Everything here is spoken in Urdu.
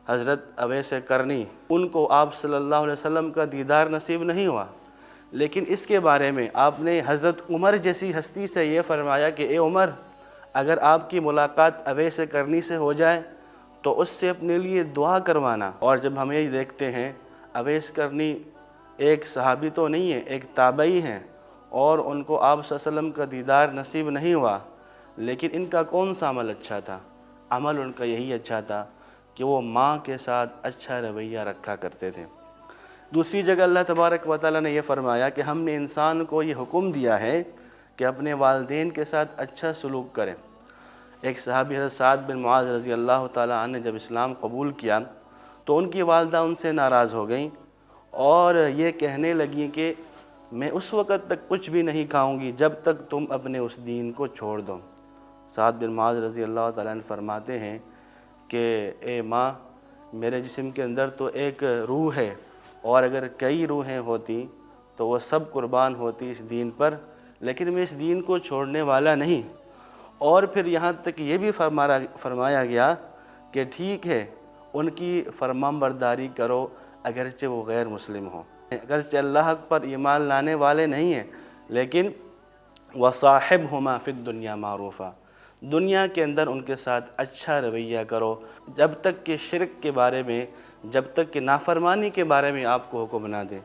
حضرت اویس کرنی، ان کو آپ صلی اللہ علیہ وسلم کا دیدار نصیب نہیں ہوا، لیکن اس کے بارے میں آپ نے حضرت عمر جیسی ہستی سے یہ فرمایا کہ اے عمر، اگر آپ کی ملاقات اویس کرنی سے ہو جائے تو اس سے اپنے لیے دعا کروانا۔ اور جب ہم یہ دیکھتے ہیں اویس کرنی ایک صحابی تو نہیں ہے، ایک تابعی ہیں، اور ان کو آپ صلی اللہ علیہ وسلم کا دیدار نصیب نہیں ہوا، لیکن ان کا کون سا عمل اچھا تھا؟ عمل ان کا یہی اچھا تھا کہ وہ ماں کے ساتھ اچھا رویہ رکھا کرتے تھے۔ دوسری جگہ اللہ تبارک و تعالیٰ نے یہ فرمایا کہ ہم نے انسان کو یہ حکم دیا ہے کہ اپنے والدین کے ساتھ اچھا سلوک کریں۔ ایک صحابی حضرت سعد بن معاذ رضی اللہ تعالیٰ عنہ نے جب اسلام قبول کیا تو ان کی والدہ ان سے ناراض ہو گئیں اور یہ کہنے لگیں کہ میں اس وقت تک کچھ بھی نہیں کھاؤں گی جب تک تم اپنے اس دین کو چھوڑ دو۔ سعد بن معاذ رضی اللہ تعالیٰ عنہ فرماتے ہیں کہ اے ماں، میرے جسم کے اندر تو ایک روح ہے، اور اگر کئی روحیں ہوتی تو وہ سب قربان ہوتی اس دین پر، لیکن میں اس دین کو چھوڑنے والا نہیں۔ اور پھر یہاں تک یہ بھی فرمایا گیا کہ ٹھیک ہے، ان کی فرمان برداری کرو اگرچہ وہ غیر مسلم ہوں، اگرچہ اللہ پر ایمان لانے والے نہیں ہیں، لیکن وَصَاحِبْهُمَا فِي الدُّنْيَا مَعْرُوفًا، دنیا کے اندر ان کے ساتھ اچھا رویہ کرو، جب تک کہ شرک کے بارے میں، جب تک کہ نافرمانی کے بارے میں آپ کو حکم نہ دیں۔